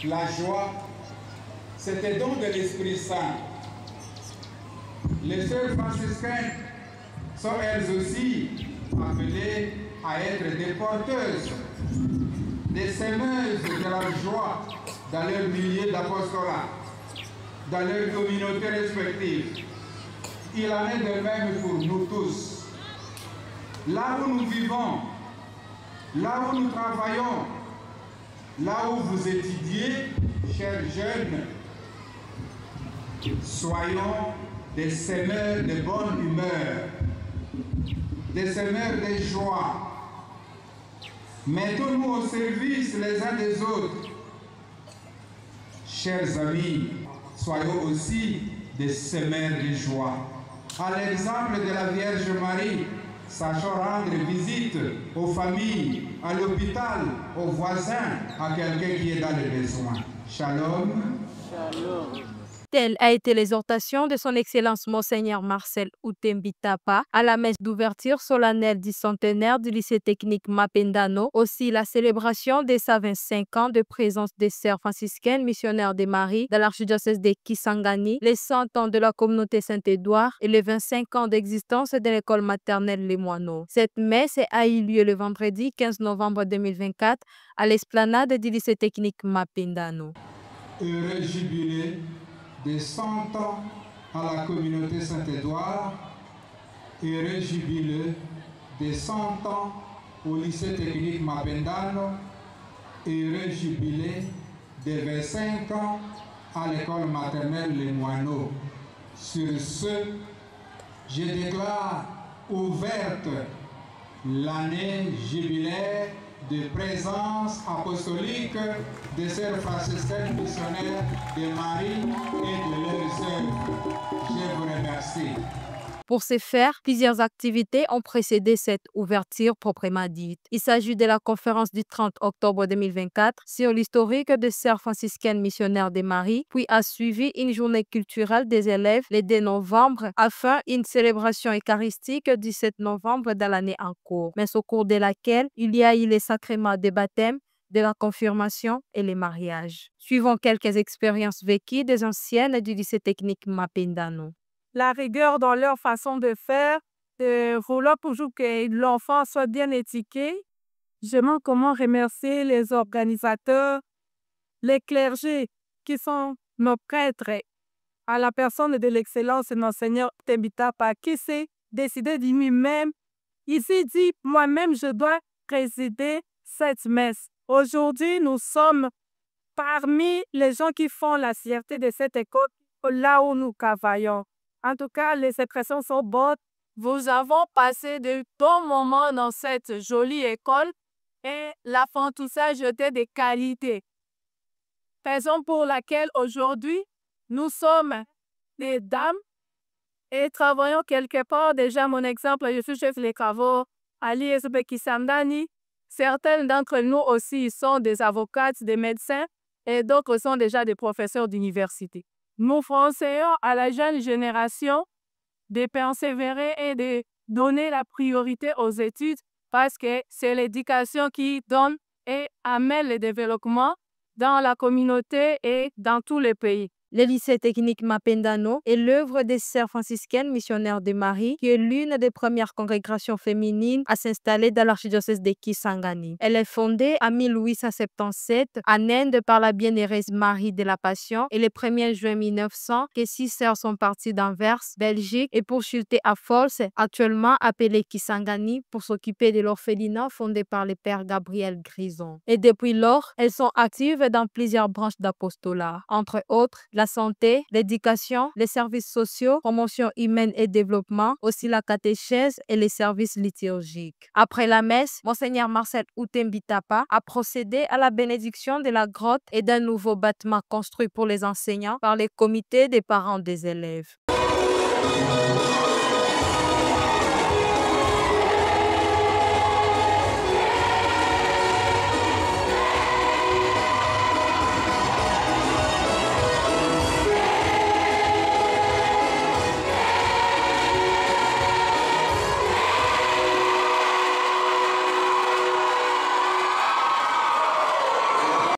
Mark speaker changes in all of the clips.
Speaker 1: la joie, c'était don de l'Esprit Saint. Les sœurs franciscaines sont elles aussi appelées à être des porteuses, des semeuses de la joie dans leur milieu d'apostolat, dans leurs communautés respectives. Il en est de même pour nous tous. Là où nous vivons, là où nous travaillons, là où vous étudiez, chers jeunes, soyons des semeurs de bonne humeur, des semeurs de joie. Mettons-nous au service les uns des autres. Chers amis, soyons aussi des semeurs de joie. À l'exemple de la Vierge Marie, sachons rendre visite aux familles, à l'hôpital, aux voisins, à quelqu'un qui est dans le besoin. Shalom.
Speaker 2: Shalom. Telle a été l'exhortation de son Excellence Monseigneur Marcel Outembitapa à la messe d'ouverture solennelle du centenaire du lycée technique Mapendano, aussi la célébration des 125 ans de présence des sœurs franciscaines missionnaires de Marie dans l'archidiocèse de Kisangani, les 100 ans de la communauté Saint-Édouard et les 25 ans d'existence de l'école maternelle Les Moineaux. Cette messe a eu lieu le vendredi 15 novembre 2024 à l'esplanade du lycée technique Mapendano.
Speaker 1: Heureux jubilé des 100 ans à la communauté Saint-Édouard, heureux jubilé des 100 ans au lycée technique Mapendano, heureux jubilé des 25 ans à l'école maternelle Les Moineaux. Sur ce, je déclare ouverte l'année jubilaire de présence apostolique des sœurs franciscaines missionnaires de Marie et de leurs œuvres. Je vous remercie.
Speaker 2: Pour ce faire, plusieurs activités ont précédé cette ouverture proprement dite. Il s'agit de la conférence du 30 octobre 2024 sur l'historique des sœurs franciscaines missionnaires de Marie, puis a suivi une journée culturelle des élèves le 2 novembre, afin une célébration eucharistique du 7 novembre dans l'année en cours, mais au cours de laquelle il y a eu les sacrements de baptême, de la confirmation et les mariages. Suivons quelques expériences vécues des anciennes du lycée technique Mapendano.
Speaker 3: La rigueur dans leur façon de faire, de vouloir toujours que l'enfant soit bien étiqueté. Je demande comment remercier les organisateurs, les clergés qui sont nos prêtres, à la personne de l'excellence de Monseigneur Outembitapa qui s'est décidé de lui-même. Il s'est dit, moi-même, je dois présider cette messe. Aujourd'hui, nous sommes parmi les gens qui font la fierté de cette école, là où nous travaillons. En tout cas, les expressions sont bonnes. Nous avons passé de bons moments dans cette jolie école et l'apprentissage était de qualité. Raison pour laquelle aujourd'hui, nous sommes des dames et travaillons quelque part. Déjà, mon exemple, je suis chef de travaux à l'ISB Kisangani. Certaines d'entre nous aussi sont des avocates, des médecins et d'autres sont déjà des professeurs d'université. Nous conseillons à la jeune génération de persévérer et de donner la priorité aux études parce que c'est l'éducation qui donne et amène le développement dans la communauté et dans tous les pays.
Speaker 2: Le lycée technique Mapendano est l'œuvre des sœurs franciscaines missionnaires de Marie, qui est l'une des premières congrégations féminines à s'installer dans l'archidiocèse de Kisangani. Elle est fondée en 1877 en Inde par la bienheureuse Marie de la Passion et le 1er juin 1900 que 6 sœurs sont parties d'Anvers, Belgique et pour chuter à Force, actuellement appelée Kisangani, pour s'occuper de l'orphelinat fondé par le père Gabriel Grison. Et depuis lors, elles sont actives dans plusieurs branches d'apostolat, entre autres la santé, l'éducation, les services sociaux, promotion humaine et développement, aussi la catéchèse et les services liturgiques. Après la messe, Monseigneur Marcel Outembitapa a procédé à la bénédiction de la grotte et d'un nouveau bâtiment construit pour les enseignants par les comités des parents des élèves.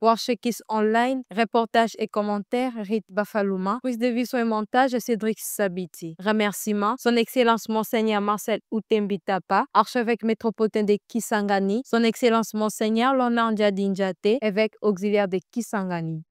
Speaker 2: Voir chez Kiss Online, reportage et commentaires, Rite Bafalouma. Prise de vision et montage, Cédric Sabiti. Remerciements, Son Excellence Monseigneur Marcel Outembitapa, archevêque métropolitain de Kisangani. Son Excellence Monseigneur Lonandia Dinjate, évêque auxiliaire de Kisangani.